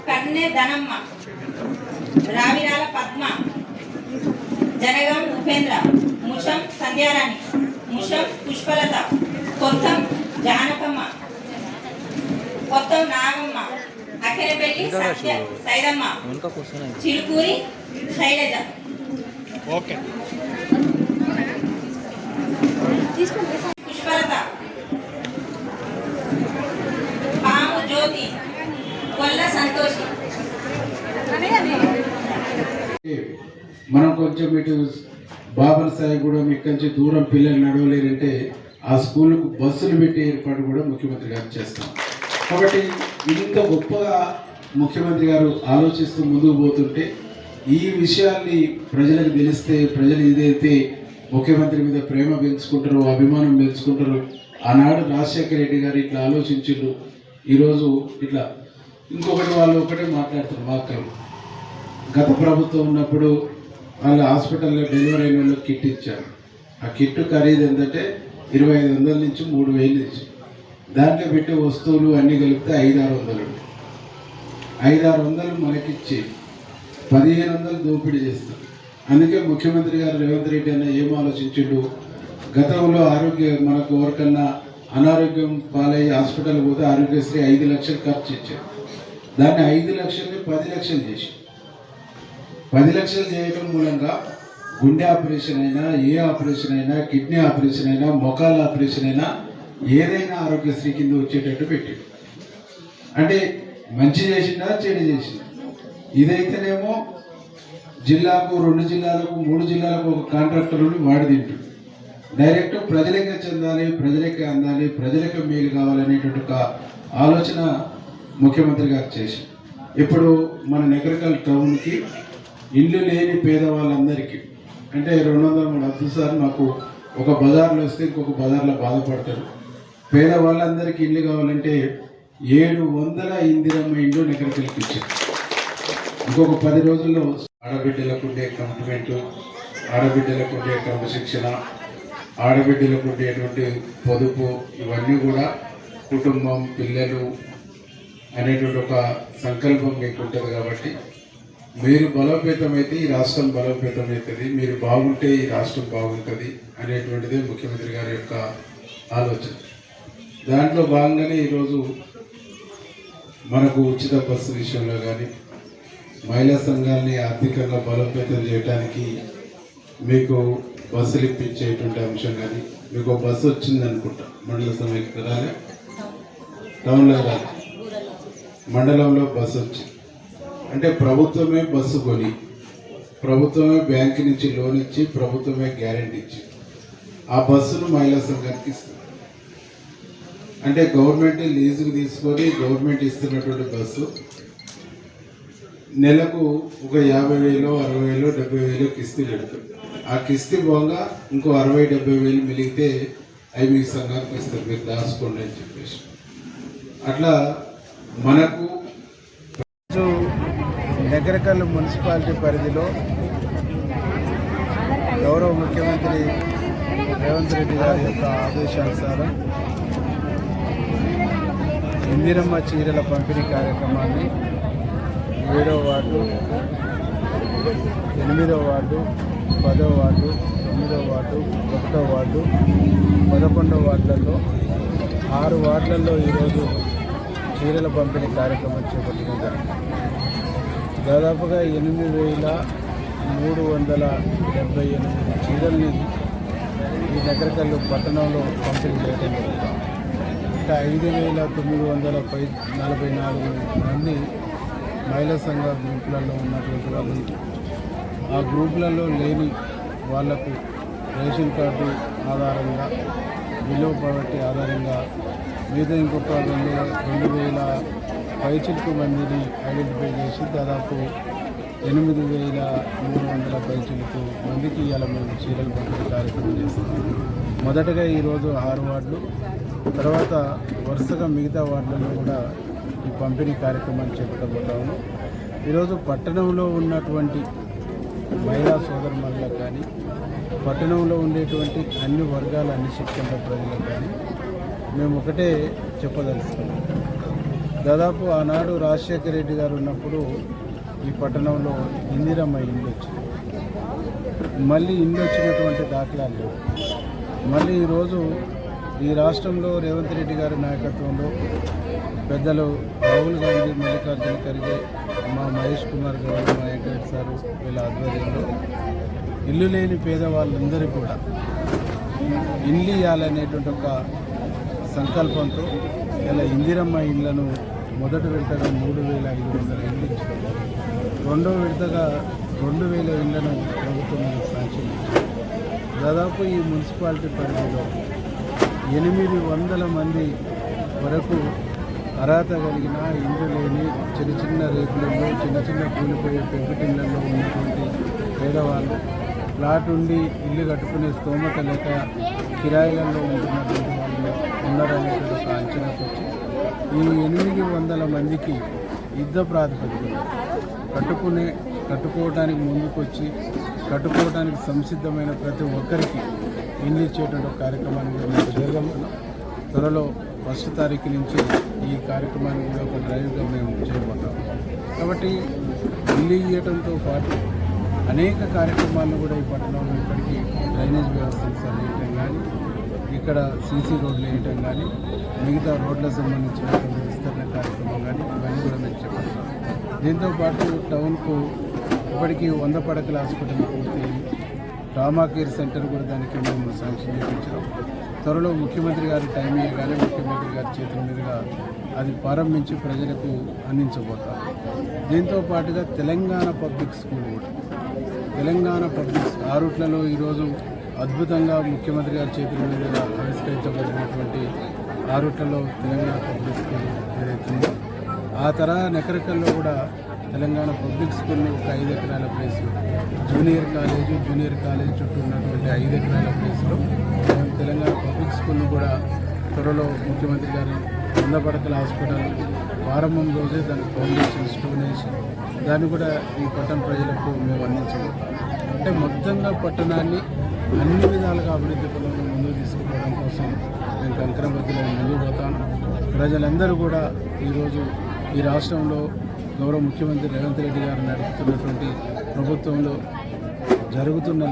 కన్నె ధనమ్మ, రావిరాల పద్మ, జనగం ఉపేంద్ర, ముషం సంధ్యారాణి, ముషం పుష్పలత, కొత్తం జానకమ్మ, కొత్తం నాగమ్మ, అఖిలపల్లి సైదమ్మ, చిలుకూరి శైలజ. పుష్పలత, పాము జ్యోతి, కొల్ల సంతోషి. మనం కొంచెం ఇటు బాబర్ సాయి కూడా ఇక్కడి నుంచి దూరం పిల్లలు నడవలేరంటే ఆ స్కూల్కు బస్సులు పెట్టే ఏర్పాటు కూడా ముఖ్యమంత్రి గారు చేస్తాం. కాబట్టి ఇంత గొప్పగా ముఖ్యమంత్రి గారు ఆలోచిస్తూ ముందుకు పోతుంటే ఈ విషయాల్ని ప్రజలకు తెలిస్తే ప్రజలు ఏదైతే ముఖ్యమంత్రి మీద ప్రేమ పెంచుకుంటారో అభిమానం పెంచుకుంటారో, ఆనాడు రాజశేఖర రెడ్డి గారు ఇట్లా ఆలోచించారు, ఈరోజు ఇట్లా ఇంకొకటి వాళ్ళు ఒకటే మాట్లాడుతారు. మా అక్కలు గత ప్రభుత్వం ఉన్నప్పుడు వాళ్ళ హాస్పిటల్లో డెలివరీ అయిన వాళ్ళకి కిట్ ఇచ్చారు. ఆ కిట్ ఖరీదు ఏంటంటే 2500 నుంచి 3000 నుంచి, దాంట్లో పెట్టే వస్తువులు అన్నీ కలిపితే 500-600. 500-600 మనకిచ్చి 1500 దోపిడీ చేస్తాం. అందుకే ముఖ్యమంత్రి గారు రేవంత్ రెడ్డి అన్న ఏం ఆలోచించిండు, గతంలో మనకు ఎవరికన్నా అనారోగ్యం పాలయ్యి హాస్పిటల్ పోతే ఆరోగ్యశ్రీ 5 లక్షలు ఖర్చు ఇచ్చారు. దాన్ని 5 లక్షల్ని 10 లక్షలు చేసి 10 లక్షలు చేయడం మూలంగా గుండె ఆపరేషన్ అయినా, ఏ ఆపరేషన్ అయినా, కిడ్నీ ఆపరేషన్ అయినా, మొకాల ఆపరేషన్ అయినా ఏదైనా ఆరోగ్యశ్రీ కింద వచ్చేటట్టు పెట్టాడు. అంటే మంచి చేసిందా చెడు చేసిందా? ఇదైతేనేమో జిల్లాకు 2 జిల్లాలకు 3 జిల్లాలకు ఒక కాంట్రాక్టర్ని వాడి తింటాడు. డైరెక్ట్ ప్రజలకే చెందాలి, ప్రజలకే అందాలి, ప్రజలకే మేలు కావాలనేటువంటి ఒక ఆలోచన ముఖ్యమంత్రి గారు చేసి ఇప్పుడు మన నగరికల్ టౌన్కి ఇల్లు లేని పేదవాళ్ళందరికీ అంటే 200 వద్దు సార్, మాకు ఒక బజార్లో వస్తే ఇంకొక బజార్లో బాధపడతారు. పేదవాళ్ళందరికీ ఇల్లు కావాలంటే 700 ఇందిరమ్మ ఇల్లు నగరికల్కి ఇచ్చారు. ఇంకొక 10 రోజుల్లో ఆడబిడ్డలకు ఉండే కంప్లిమెంటు, ఆడబిడ్డలకు ఉండే క్రమశిక్షణ, ఆడబిడ్డలకు ఉండేటువంటి పొదుపు, ఇవన్నీ కూడా కుటుంబం, పిల్లలు అనేటువంటి ఒక సంకల్పం మీకు ఉంటుంది. కాబట్టి మీరు బలోపేతమైతే ఈ రాష్ట్రం బలోపేతం అవుతుంది, మీరు బాగుంటే ఈ రాష్ట్రం బాగుంటుంది అనేటువంటిదే ముఖ్యమంత్రి గారి యొక్క ఆలోచన. దాంట్లో భాగంగానే ఈరోజు మనకు ఉచిత బస్సు విషయంలో కానీ, మహిళా సంఘాలని ఆర్థికంగా బలోపేతం చేయడానికి మీకు బస్సులు ఇప్పించేటువంటి అంశం కానీ, మీకు ఒక బస్సు వచ్చిందనుకుంటా మండల సమైక్య రాలే, టౌన్లో రాలే, మండలంలో బస్సు వచ్చింది. అంటే ప్రభుత్వమే బస్సు కొని, ప్రభుత్వమే బ్యాంకు నుంచి లోన్ ఇచ్చి, ప్రభుత్వమే గ్యారెంటీ ఇచ్చి ఆ బస్సును మహిళా సంఘానికి ఇస్తుంది. అంటే గవర్నమెంట్ లీజుకు తీసుకొని గవర్నమెంట్ ఇస్తున్నటువంటి బస్సు నెలకు ఒక 50,000, 60,000, 70,000 కిస్తీ పెడుతుంది. ఆ కిస్తీ పోగా ఇంకో 60,000-70,000 మిగిలితే అవి మీ సంఘానికి ఇస్తారు, మీరు దాచుకోండి అని చెప్పేసి. అట్లా మనకు నగరికల్ మున్సిపాలిటీ పరిధిలో గౌరవ ముఖ్యమంత్రి రేవంత్ రెడ్డి గారి యొక్క ఆదేశానుసారం ఇందిరమ్మ చీరల పంపిణీ కార్యక్రమాన్ని 7వ వార్డు, 8వ వార్డు, 10వ వార్డు, 9వ వార్డు, 1వ వార్డు, 11వ వార్డులలో 6 వార్డులలో ఈరోజు చీరల పంపిణీ కార్యక్రమం చేపట్టడం జరిగింది. దాదాపుగా 8,378 చీరల్ని ఈ నగరికల్లు పట్టణంలో పంపిణీ చేయడం జరుగుతుంది. అంటే 5,944 మంది మహిళా సంఘ గ్రూపులలో ఉన్నటువంటి వాళ్ళు, ఆ గ్రూపులలో లేని వాళ్లకు రేషన్ కార్డు ఆధారంగా, బిలో పవర్టీ ఆధారంగా మిగతా ఇంకొక 2,000 పైచిలకు మందిని ఐడెంటిఫై చేసి దాదాపు 8,300 పైచిలకు మందికి ఇలా మేము చీరలు పంపిణీ కార్యక్రమం చేస్తున్నాం. మొదటగా ఈరోజు 6 వార్డులు, తర్వాత వరుసగా మిగతా వార్డులలో కూడా ఈ పంపిణీ కార్యక్రమాన్ని చేపట్టబోతాము. ఈరోజు పట్టణంలో ఉన్నటువంటి మహిళా సోదరులకు కానీ, పట్టణంలో ఉండేటువంటి అన్ని వర్గాల, అన్ని శిక్షణ ప్రజలకు కానీ మేము ఒకటే చెప్పదలుచుకున్నాం. దాదాపు ఆనాడు రాజశేఖర రెడ్డి గారు ఉన్నప్పుడు ఈ పట్టణంలో ఇందిరమ్మ ఇల్లు వచ్చింది. మళ్ళీ ఇల్లు వచ్చినటువంటి దాఖలాలు లేవు. మళ్ళీ ఈరోజు ఈ రాష్ట్రంలో రేవంత్ రెడ్డి గారి నాయకత్వంలో పెద్దలు రాహుల్ గాంధీ, మల్లికార్జున ఖర్గే, మా మహేష్ కుమార్ గౌడ్, మా వెంకటరెడ్డి సారు వీళ్ళ ఆధ్వర్యంలో ఇల్లు లేని పేదవాళ్ళందరూ కూడా ఇల్లు ఇవ్వాలనేటువంటి ఒక సంకల్పంతో ఇలా ఇందిరమ్మ ఇళ్లను మొదటి విడతగా 3,500 ఇళ్ళు ఇచ్చారు. రెండో విడతగా 2,000 ఇళ్లను ప్రభుత్వం శాంక్షన్ ఇచ్చింది. దాదాపు ఈ మున్సిపాలిటీ పరిధిలో 800 మంది వరకు అర్హత కలిగిన ఇల్లు లేని చిన్న చిన్న రేకులలో, చిన్న చిన్న కూలిపోయే పెంకుటిళ్లలో ఉన్నటువంటి పేదవాళ్ళు, ప్లాట్ ఉండి ఇల్లు కట్టుకునే స్తోమత లేక కిరాయిలలో ఉంటున్నటువంటి వాళ్ళు ఉన్నారనేటువంటి ఒక అంచనాకు వచ్చి ఈ 800 మందికి యుద్ధ ప్రాతిపదికన కట్టుకోవడానికి ముందుకొచ్చి కట్టుకోవడానికి సంసిద్ధమైన ప్రతి ఒక్కరికి ఇల్లు ఇచ్చేటువంటి ఒక కార్యక్రమాన్ని కూడా మేము చేయగలుగుతున్నాం. త్వరలో 1వ తారీఖు నుంచి ఈ కార్యక్రమాన్ని కూడా ఒక డ్రైవ్గా మేము చేయబోతాం. కాబట్టి ఇల్లు ఇవ్వడంతో పాటు అనేక కార్యక్రమాలను కూడా ఈ పట్టణంలో ఇప్పటికీ డ్రైనేజ్ వ్యవస్థను సరిచేయటం కానీ, ఇక్కడ సీసీ రోడ్లు వేయటం కానీ, మిగతా రోడ్లకు సంబంధించినటువంటి విస్తరణ కార్యక్రమం కానీ ఇవన్నీ కూడా మేము చేపడతాం. దీంతోపాటు టౌన్కు ఇప్పటికీ 100 పడకల హాస్పిటల్ పూర్తయింది. ట్రామా కేర్ సెంటర్ కూడా దానికి మేము శాంక్షన్ చేయించాం. త్వరలో ముఖ్యమంత్రి గారి టైం ఇవ్వగానే ముఖ్యమంత్రి గారి చేతుల మీదుగా అది ప్రారంభించి ప్రజలకు అందించబోతాం. దీంతో పాటుగా తెలంగాణ పబ్లిక్ స్కూల్ కూడా, తెలంగాణ పబ్లిక్ ఆ రూట్లలో ఈరోజు అద్భుతంగా ముఖ్యమంత్రి గారి చేతుల మీదుగా ఆవిష్కరించబడినటువంటి ఆ రూట్లలో తెలంగాణ పబ్లిక్ స్కూల్ ఏదైతుందో ఆ తరహా నెకరకల్లో కూడా తెలంగాణ పబ్లిక్ స్కూల్ని ఒక 5 ఎకరాల ప్లేస్లో, జూనియర్ కాలేజ్ చుట్టూ ఉన్నటువంటి 5 ఎకరాల ప్లేస్లో మేము తెలంగాణ పబ్లిక్ స్కూల్ని కూడా త్వరలో ముఖ్యమంత్రి గారు 100 పడకల హాస్పిటల్ ప్రారంభం రోజే దానికి ఫౌండేషన్ స్టోన్ వేసి దాన్ని కూడా ఈ పట్టణ ప్రజలకు మేము అందించబోతాం. అంటే మొత్తంగా పట్టణాన్ని అన్ని విధాలుగా అభివృద్ధి పనులను ముందుకు తీసుకుపోవడం కోసం మేము కంకరబద్దులో ముందుకు పోతాం. ప్రజలందరూ కూడా ఈరోజు ఈ రాష్ట్రంలో గౌరవ ముఖ్యమంత్రి రేవంత్ రెడ్డి గారు నడుపుతున్నటువంటి ప్రభుత్వంలో జరుగుతున్న